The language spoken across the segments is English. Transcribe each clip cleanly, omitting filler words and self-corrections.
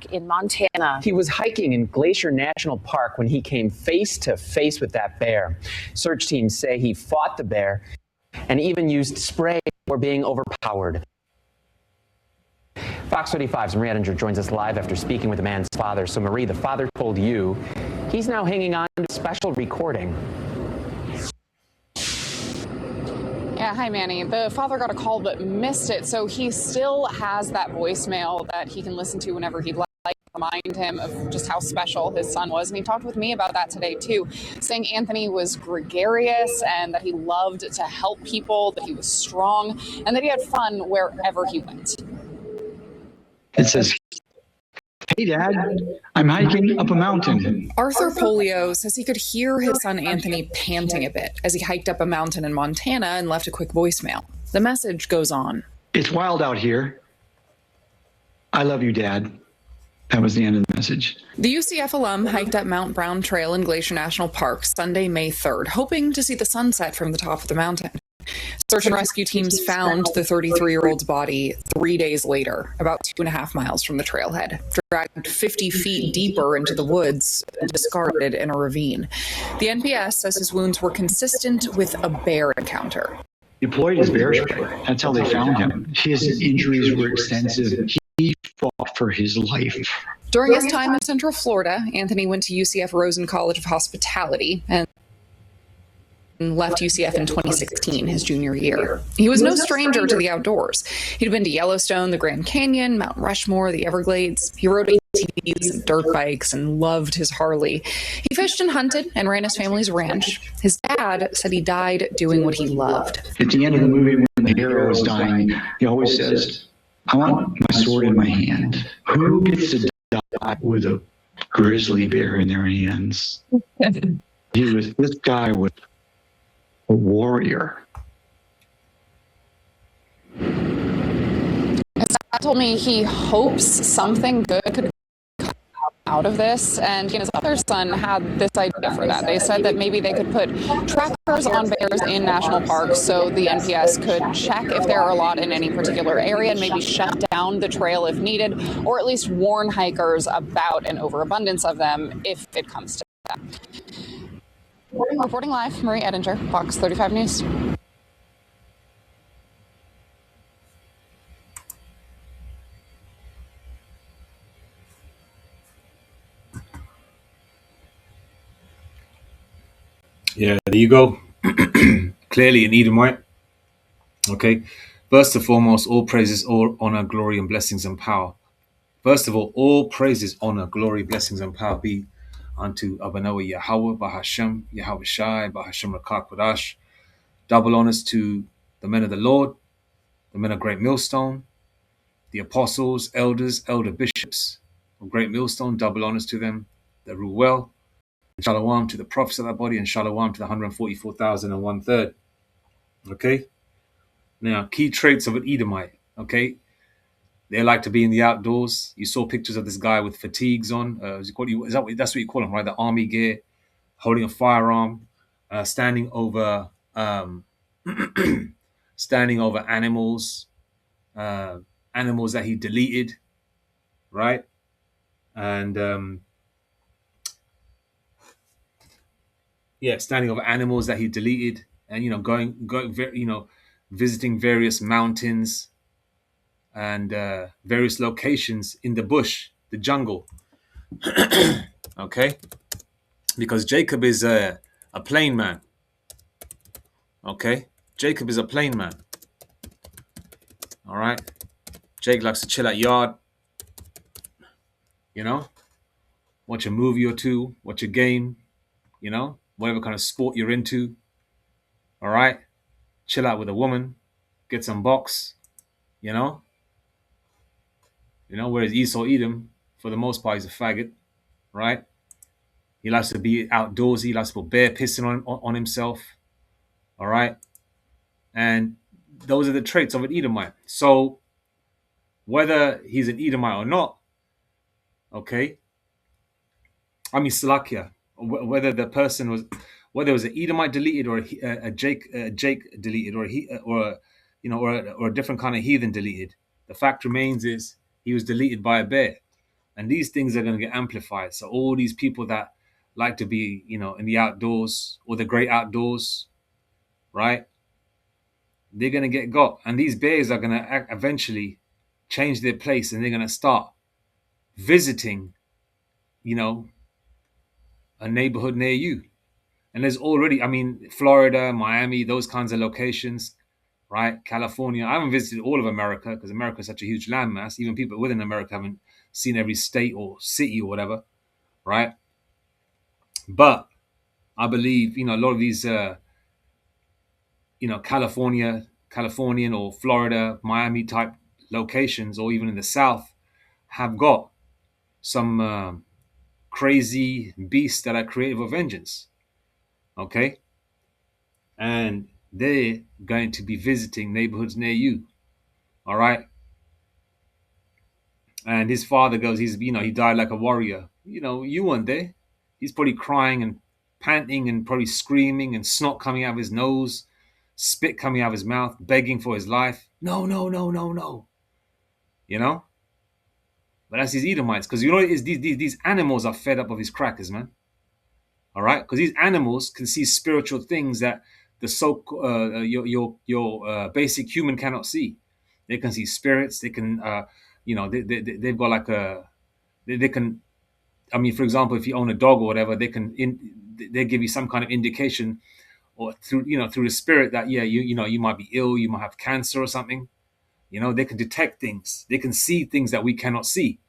back in Montana. He was hiking in Glacier National Park when he came face to face with that bear. Search teams say he fought the bear and even used spray before being overpowered. Fox 35's Marie Ed0m1te joins us live after speaking with the man's father. So Marie, the father told you he's now hanging on to a special recording. Yeah, hi, Manny. The father got a call but missed it, so he still has that voicemail that he can listen to whenever he'd like. Remind him of just how special his son was. And he talked with me about that today, too, saying Anthony was gregarious and that he loved to help people, that he was strong, and that he had fun wherever he went. It says, "Hey, Dad, I'm hiking up a mountain." Arthur Polio says he could hear his son Anthony panting a bit as he hiked up a mountain in Montana and left a quick voicemail. The message goes on. "It's wild out here. I love you, Dad." That was the end of the message. The UCF alum hiked up Mount Brown Trail in Glacier National Park Sunday, May 3rd, hoping to see the sunset from the top of the mountain. Search and rescue teams found the 33-year-old's body 3 days later, about 2.5 miles from the trailhead, dragged 50 feet deeper into the woods and discarded in a ravine. The NPS says his wounds were consistent with a bear encounter. Deployed his bear spray. That's how they found him. His injuries were extensive. He fought for his life. During his time in Central Florida, Anthony went to UCF Rosen College of Hospitality and left UCF in 2016, his junior year. He was no stranger to the outdoors. He'd been to Yellowstone, the Grand Canyon, Mount Rushmore, the Everglades. He rode ATVs and dirt bikes and loved his Harley. He fished and hunted and ran his family's ranch. His dad said he died doing what he loved. At the end of the movie, when the hero is dying, he always says, "I want my sword in my hand." Who gets to die with a grizzly bear in their hands? This guy was a warrior. His dad told me he hopes something good could come out of this, and he and his other son had this idea for that. They said that maybe they could put trackers on bears in national parks so the NPS could check if there are a lot in any particular area and maybe shut down the trail if needed, or at least warn hikers about an overabundance of them if it comes to that. Reporting live, Marie Ed0m1te, Fox 35 News. Yeah, there you go. Clearly an Edomite. Okay. First and foremost, all praises, all honor, glory, and blessings and power. First of all praises, honor, glory, blessings, and power be unto Abanawa Yahweh, Bahashem, Yahweh Shai, Bahashem Rakak Kodash. Double honors to the men of the Lord, the men of Great Millstone, the apostles, elders, elder bishops of Great Millstone. Double honors to them that rule well. Shalom to the prophets of that body, and shalom to the 144,001 Okay. Now, key traits of an Edomite. Okay. They like to be in the outdoors. You saw pictures of this guy with fatigues on. That's what you call them, right? The army gear, holding a firearm, standing over animals, animals that he deleted, right? And standing over animals that he deleted, and going, visiting various mountains and various locations in the bush, the jungle. Okay, because Jacob is a plain man. Okay, Jacob is a plain man. All right, Jake likes to chill at yard. Watch a movie or two, watch a game. Whatever kind of sport you're into. All right, chill out with a woman, get some box. Whereas Esau Edom, for the most part, is a faggot, right? He likes to be outdoorsy. He likes to put bear pissing on himself, all right? And those are the traits of an Edomite. So whether he's an Edomite or not, okay, Salakia, whether the person was, whether it was an Edomite deleted or a Jake deleted or a different kind of heathen deleted, the fact remains is he was deleted by a bear. And these things are going to get amplified. So all these people that like to be, in the outdoors or the great outdoors, right? They're going to get got. And these bears are going to eventually change their place, and they're going to start visiting, a neighborhood near you. And there's already, Florida, Miami, those kinds of locations, right? California. I haven't visited all of America because America is such a huge landmass. Even people within America haven't seen every state or city or whatever, right? But I believe, a lot of these, Californian or Florida, Miami type locations, or even in the South, have got some crazy beasts that are creative of vengeance. Okay. And they're going to be visiting neighborhoods near you. All right. And his father goes, he died like a warrior. You weren't there. He's probably crying and panting and probably screaming and snot coming out of his nose, spit coming out of his mouth, begging for his life. No, no, no, no, no. But that's his Edomites, because what it is, these animals are fed up of his crackers, man. All right, because these animals can see spiritual things that the your basic human cannot see. They can see spirits. They can, they've got like they can. For example, if you own a dog or whatever, they give you some kind of indication, or through the spirit that you might be ill, you might have cancer or something. They can detect things. They can see things that we cannot see.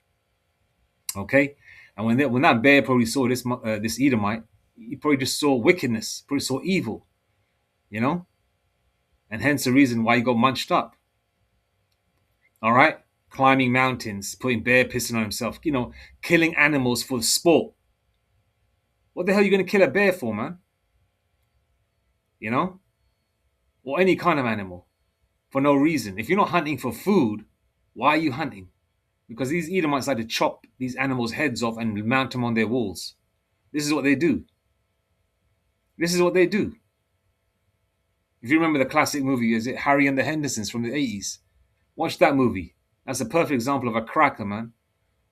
Okay, and when that bear probably saw this Edomite, he probably just saw wickedness, probably saw evil, and hence the reason why he got munched up. All right, climbing mountains, putting bear pissing on himself, killing animals for sport. What the hell are you going to kill a bear for, man? Or any kind of animal for no reason. If you're not hunting for food, why are you hunting? Because these Edomites like to chop these animals' heads off and mount them on their walls. This is what they do. This is what they do. If you remember the classic movie, is it Harry and the Hendersons from the 80s? Watch that movie. That's a perfect example of a cracker, man.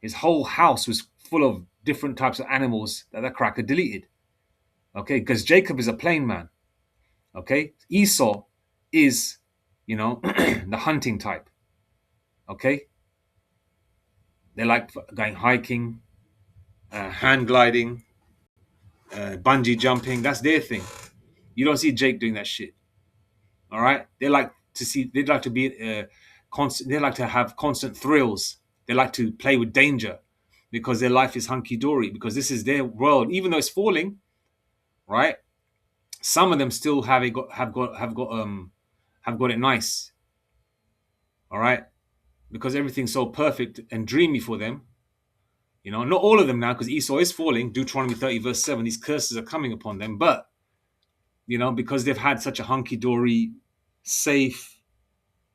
His whole house was full of different types of animals that cracker deleted. Okay, because Jacob is a plain man. Okay, Esau is, the hunting type. Okay, they like going hiking, hand gliding, bungee jumping. That's their thing. You don't see Jake doing that shit. All right, they'd like to be constant. They like to have constant thrills. They like to play with danger because their life is hunky dory, because this is their world, even though it's falling. Right, some of them still have got it nice. All right, because everything's so perfect and dreamy for them. Not all of them now, because Esau is falling. Deuteronomy 30 verse 7. These curses are coming upon them, but because they've had such a hunky dory, safe,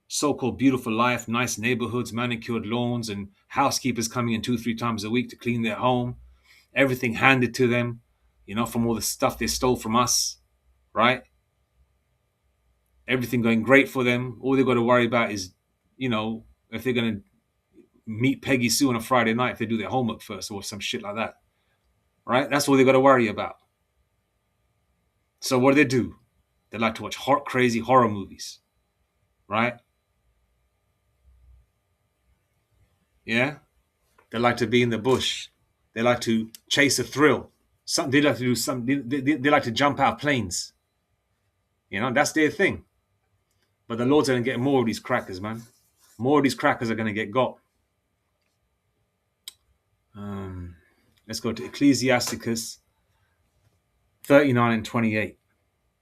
so-called beautiful life, nice neighborhoods, manicured lawns, and housekeepers coming in 2-3 times a week to clean their home, everything handed to them, from all the stuff they stole from us, right? Everything going great for them. All they've got to worry about is, if they're going to meet Peggy Sue on a Friday night, if they do their homework first or some shit like that, right? That's all they've got to worry about. So what do? They like to watch crazy horror movies, right? Yeah, they like to be in the bush. They like to chase a thrill. They like to do something. They like to jump out of planes. That's their thing. But the Lord's going to get more of these crackers, man. More of these crackers are going to get got. Let's go to Ecclesiasticus 39 and 28.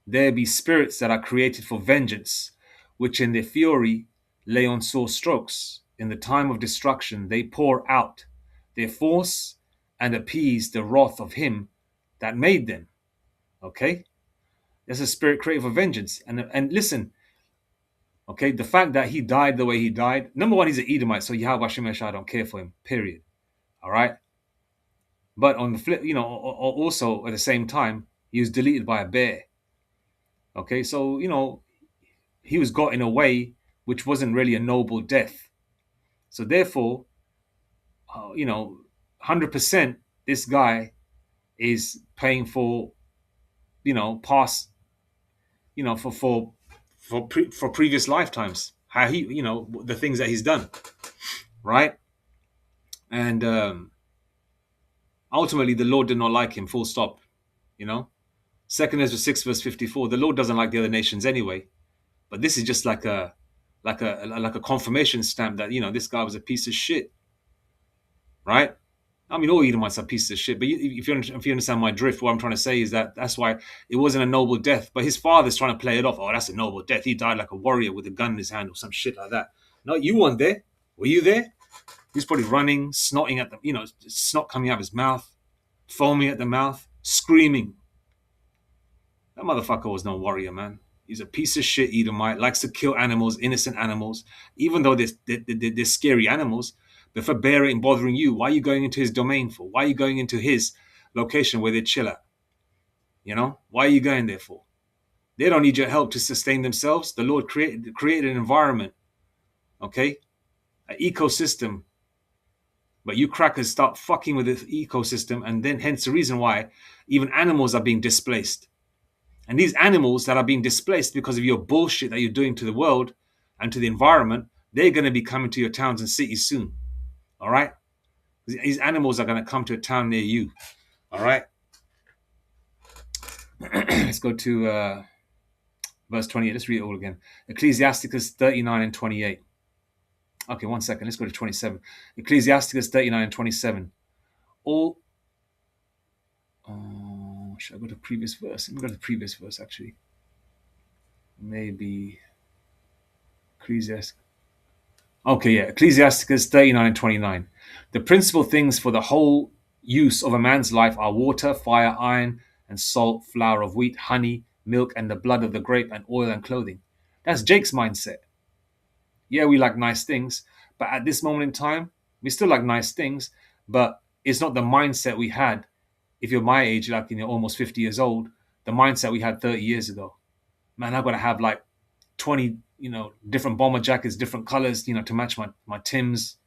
There be spirits that are created for vengeance, which in their fury lay on sore strokes. In the time of destruction they pour out their force and appease the wrath of him that made them. Okay? There's a spirit created for vengeance. And listen, okay, the fact that he died the way he died, number one, he's an Edomite, so Yahweh Shemeshah don't care for him, period. All right? But on the flip, also at the same time, he was deleted by a bear. Okay, so, he was got in a way which wasn't really a noble death. So therefore, 100% this guy is paying for, past, for previous lifetimes, how he, the things that he's done, right? And ultimately, the Lord did not like him. Full stop. Second Ezra 6 verse 54. The Lord doesn't like the other nations anyway. But this is just like a confirmation stamp that this guy was a piece of shit, right? I mean, all Edomites are pieces of shit. But if you understand my drift, what I'm trying to say is that's why it wasn't a noble death. But his father's trying to play it off. Oh, that's a noble death. He died like a warrior with a gun in his hand or some shit like that. No, you weren't there. Were you there? He's probably running, snotting at them, snot coming out of his mouth, foaming at the mouth, screaming. That motherfucker was no warrior, man. He's a piece of shit Edomite, likes to kill animals, innocent animals, even though they're scary animals. But for bearing and bothering you, why are you going into his domain for? Why are you going into his location where they chill at? Why are you going there for? They don't need your help to sustain themselves. The Lord created an environment, okay? An ecosystem. But you crackers start fucking with this ecosystem, and then hence the reason why even animals are being displaced. And these animals that are being displaced because of your bullshit that you're doing to the world and to the environment, they're going to be coming to your towns and cities soon. All right? These animals are going to come to a town near you. All right? Let's go to verse 28. Let's read it all again. Ecclesiasticus 39 and 28. Okay, 1 second. Let's go to 27. Ecclesiasticus 39 and 27. All... should I go to the previous verse? Let me go to the previous verse, actually. Maybe Ecclesiasticus. Okay, yeah. Ecclesiasticus 39 and 29. The principal things for the whole use of a man's life are water, fire, iron, and salt, flour of wheat, honey, milk, and the blood of the grape, and oil and clothing. That's Jake's mindset. Yeah, we like nice things, but at this moment in time, we still like nice things, but it's not the mindset we had. If you're my age, like almost 50 years old, the mindset we had 30 years ago. Man, I've got to have like 20, different bomber jackets, different colors, to match my Timbs,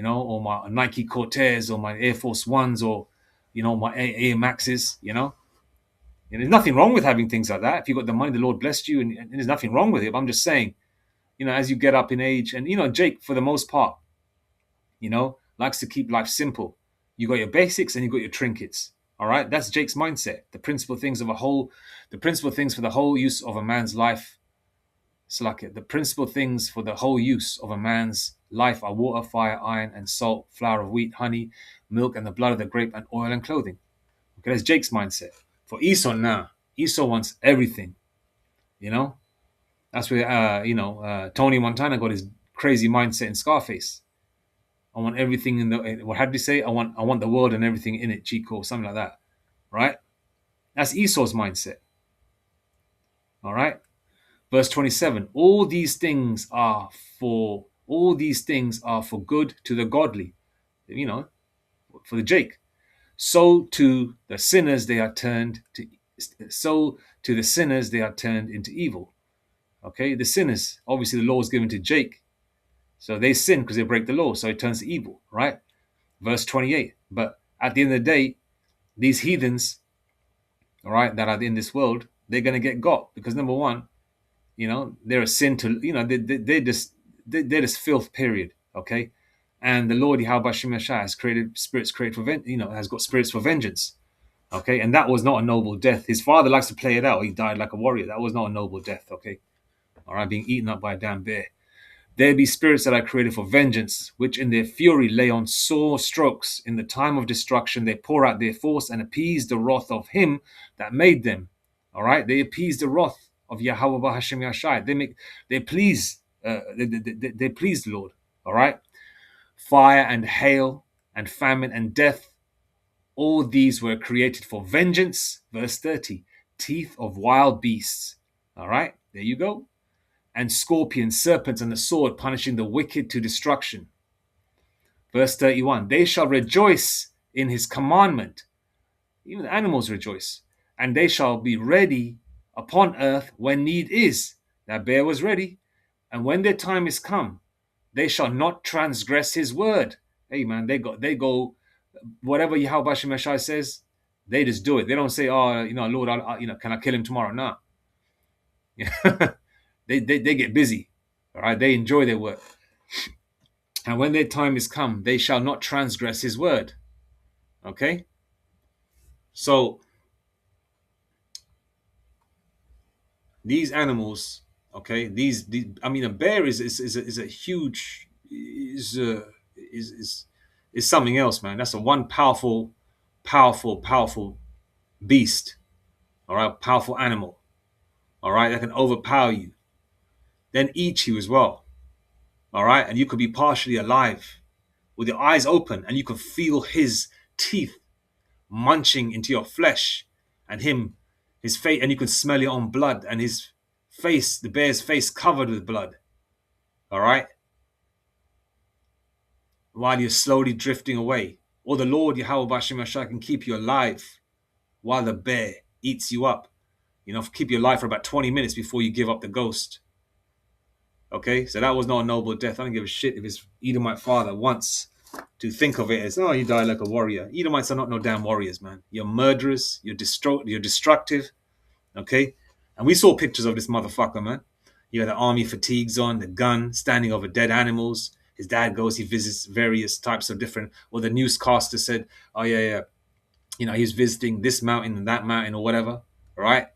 or my Nike Cortez or my Air Force Ones or, my Air Maxes, And there's nothing wrong with having things like that. If you've got the money, the Lord blessed you, and there's nothing wrong with it. But I'm just saying, as you get up in age, and, Jake, for the most part, likes to keep life simple. You got your basics and you got your trinkets. All right. That's Jake's mindset. The principal things for the whole use of a man's life. The principal things for the whole use of a man's life are water, fire, iron, and salt, flour of wheat, honey, milk, and the blood of the grape, and oil and clothing. Okay, that's Jake's mindset. For Esau, now, Esau wants everything. That's where Tony Montana got his crazy mindset in Scarface. I want everything in the. What had we say? I want the world and everything in it, Chico, something like that, right? That's Esau's mindset. All right. Verse 27. All these things are for good to the godly, for the Jake. So to the sinners they are turned into evil. Okay, the sinners. Obviously, the law is given to Jake. So they sin because they break the law. So it turns to evil, right? Verse 28. But at the end of the day, these heathens, all right, that are in this world, they're going to get got because number one, they're a sin to, they're just filth, period. Okay. And the Lord Yahweh Shem Yashai has created spirits has got spirits for vengeance. Okay. And that was not a noble death. His father likes to play it out. He died like a warrior. That was not a noble death. Okay. All right. Being eaten up by a damn bear. There be spirits that are created for vengeance, which in their fury lay on sore strokes. In the time of destruction, they pour out their force and appease the wrath of him that made them. All right, they appease the wrath of Yahweh Hashem Yashai. They please the Lord. All right, fire and hail and famine and death. All these were created for vengeance. Verse 30, teeth of wild beasts. All right, there you go. And scorpions, serpents, and the sword, punishing the wicked to destruction. Verse 31, they shall rejoice in his commandment. Even the animals rejoice. And they shall be ready upon earth when need is. That bear was ready. And when their time is come, they shall not transgress his word. Hey man, they go whatever Yahweh Hashem Yeshai says, they just do it. They don't say, oh, Lord, can I kill him tomorrow? No. they get busy. All right. They enjoy their work. And when their time is come, they shall not transgress his word. Okay. So these animals, okay, these a bear is a huge is something else, man. That's a one powerful beast. All right, powerful animal. All right, that can overpower you, then eat you as well. All right, and you could be partially alive with your eyes open, and you can feel his teeth munching into your flesh, and his face, and you can smell your own blood, and his face, the bear's face, covered with blood. All right, while you're slowly drifting away, or the Lord Yahweh Bashim Ashah can keep you alive while the bear eats you up. Keep you alive for about 20 minutes before you give up the ghost. Okay, so that was not a noble death. I don't give a shit if his Edomite father wants to think of it as, oh, you die like a warrior. Edomites are not no damn warriors, man. You're murderers. You're destructive. Okay, and we saw pictures of this motherfucker, man. You had the army fatigues on, the gun, standing over dead animals. His dad goes, he visits various types of different, or the newscaster said, oh, yeah. He's visiting this mountain and that mountain or whatever. All right.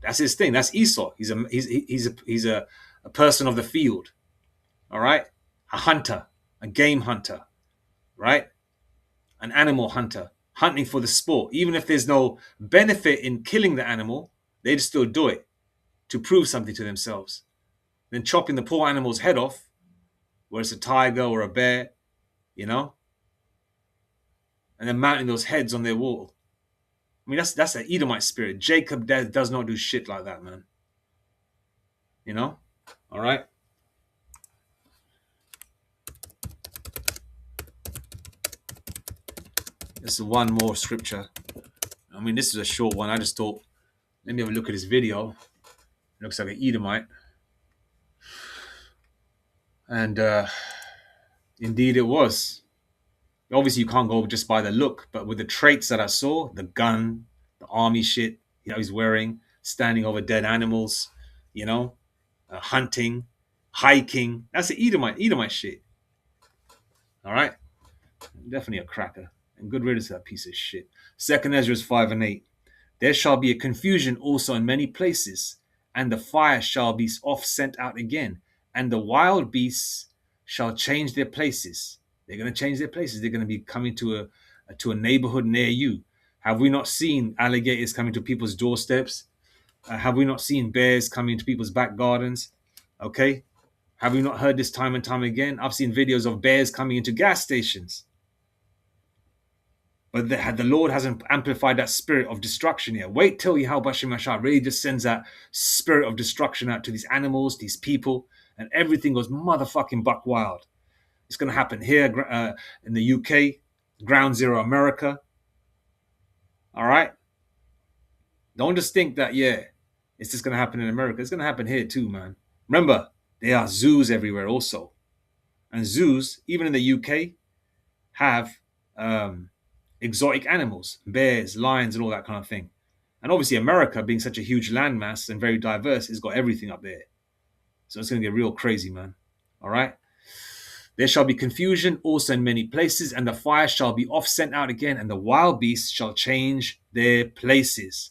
That's his thing. That's Esau. He's a person of the field. All right. A hunter, a game hunter, right? An animal hunter, hunting for the sport. Even if there's no benefit in killing the animal, they'd still do it to prove something to themselves. Then chopping the poor animal's head off, whether it's a tiger or a bear, and then mounting those heads on their wall. I mean, that's an Edomite spirit. Jacob does not do shit like that, man. All right. This is one more scripture. I mean, this is a short one. I just thought, let me have a look at this video. It looks like an Edomite. And indeed it was. Obviously, you can't go just by the look, but with the traits that I saw, the gun, the army shit, he's wearing, standing over dead animals, hunting, hiking. That's the Edomite shit. All right? Definitely a cracker. And good riddance to that piece of shit. 2 Ezra 5:8. There shall be a confusion also in many places, and the fire shall be oft sent out again, and the wild beasts shall change their places. They're going to change their places. They're going to be coming to a neighborhood near you. Have we not seen alligators coming to people's doorsteps? Have we not seen bears coming to people's back gardens? Okay. Have we not heard this time and time again? I've seen videos of bears coming into gas stations. But the Lord hasn't amplified that spirit of destruction yet. Wait till Yahweh Hashem Yeshua really just sends that spirit of destruction out to these animals, these people, and everything goes motherfucking buck wild. It's going to happen here in the UK, Ground Zero America. All right? Don't just think that, it's just going to happen in America. It's going to happen here too, man. Remember, there are zoos everywhere also. And zoos, even in the UK, have exotic animals, bears, lions, and all that kind of thing. And obviously America, being such a huge landmass and very diverse, has got everything up there. So it's going to get real crazy, man. All right? There shall be confusion also in many places, and the fire shall be oft sent out again, and the wild beasts shall change their places.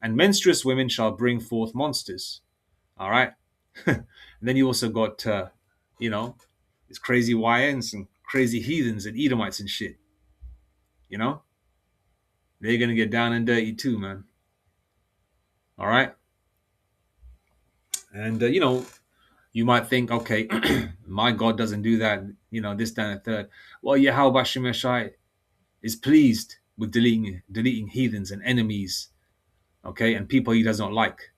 And menstruous women shall bring forth monsters. All right? And then you also got, these crazy YNs and crazy heathens and Edomites and shit. They're going to get down and dirty too, man. All right? And, you might think, okay, my God doesn't do that, this, that, and the third. Well, Yahweh Hashem Yeshai is pleased with deleting heathens and enemies, okay, and people he does not like,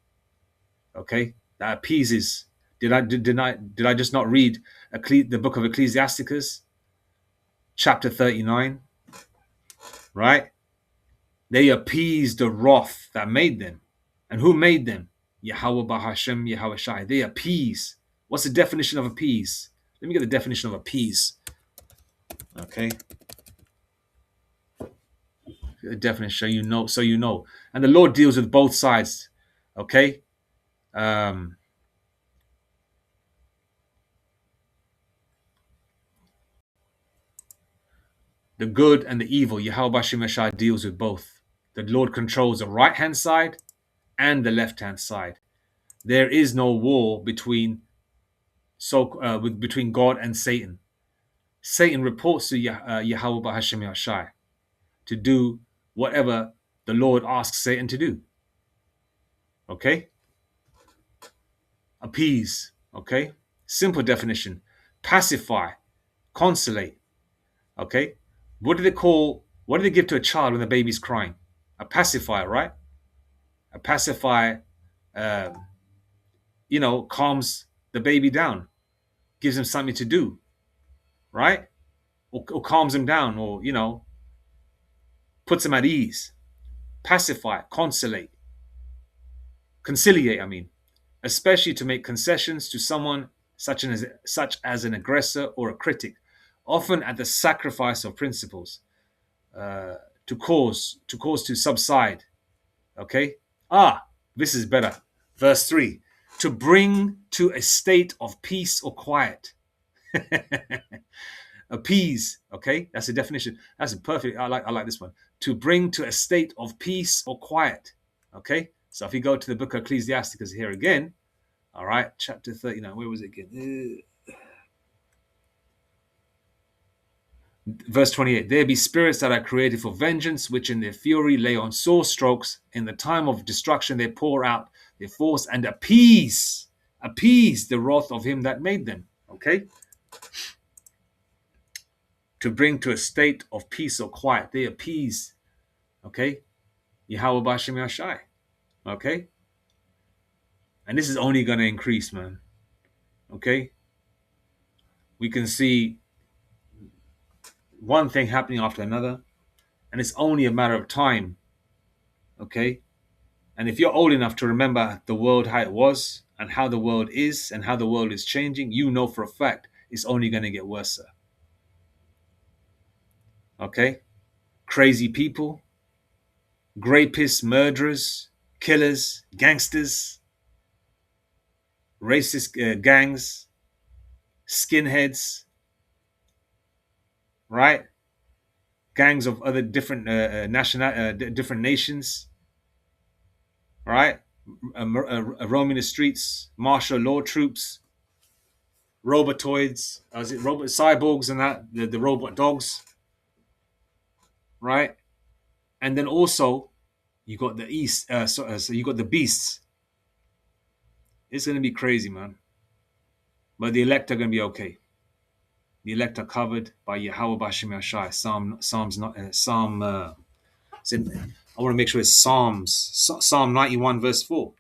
okay? That appeases. Did I just not read the book of Ecclesiasticus, chapter 39, right? They appeased the wrath that made them. And who made them? Yahweh Bahashem, Yahweh Shai. They appease. What's the definition of appease? Let me get the definition of appease. Okay. definition, so you know. And the Lord deals with both sides. Okay. The good and the evil, Yahweh Hashem Yeshai deals with both. The Lord controls the right hand side and the left hand side. There is no war between between God and Satan. Satan reports to Yahweh Hashem Yeshai to do whatever the Lord asks Satan to do. Okay? Appease. Okay? Simple definition. Pacify. Consolate. Okay? What do they give to a child when the baby's crying? A pacifier, right? A pacifier, calms the baby down, gives him something to do, right? Or calms him down, or, puts him at ease. Pacify, consolate, conciliate, especially to make concessions to someone such as an aggressor or a critic, often at the sacrifice of principles, to cause to subside. Okay? This is better. Verse 3, to bring to a state of peace or quiet. Appease, okay? That's a definition. That's a perfect, I like this one. To bring to a state of peace or quiet. Okay? So if you go to the book of Ecclesiasticus here again, all right, chapter 39, where was it again? Verse 28, there be spirits that are created for vengeance, which in their fury lay on sore strokes. In the time of destruction they pour out their force and appease the wrath of him that made them. Okay? To bring to a state of peace or quiet. They appease. Okay? Yahweh Bashem Yashai. Okay? And this is only going to increase, man. Okay? We can see one thing happening after another, and it's only a matter of time. Okay? And if you're old enough to remember the world, how it was, and how the world is, and how the world is changing, you know for a fact it's only going to get worse. Okay? Crazy people, rapists, murderers, killers, gangsters, racist gangs, skinheads, right? Gangs of other different different nations, right? Roaming the streets, martial law troops, robotoids, cyborgs and that, the robot dogs, right? And then also you got the so you got the beasts. It's going to be crazy, man. But the elect are going to be okay. The elect are covered by Yahweh Bashem Yashai. I want to make sure it's Psalm 91 verse 4.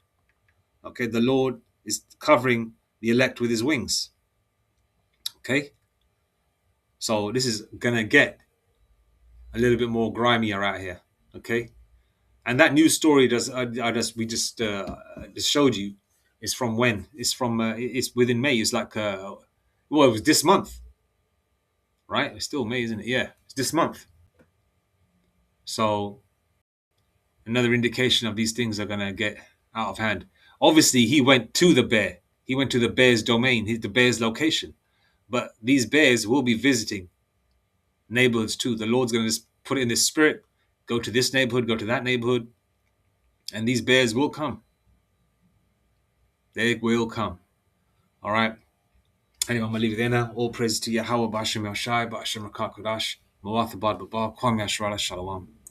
Okay, the Lord is covering the elect with his wings. Okay, so this is gonna get a little bit more grimier out here. Okay, and that news story we just showed you is from when? It's from it's within May. It's like it was this month, right? It's still May, isn't it? Yeah, it's this month. So another indication of these things are gonna get out of hand. Obviously, he went to the bear. He went to the bear's domain, the bear's location. But these bears will be visiting neighborhoods too. The Lord's going to just put it in this spirit, go to this neighborhood, go to that neighborhood, and these bears will come. They will come. All right. Anyway, I'm going to leave it there now. All praise to Yahweh, Ba'ashem Yashai, Ba'ashem Rakak Kodash, Mawathabad Baba, Kwam Yashrala Shalom.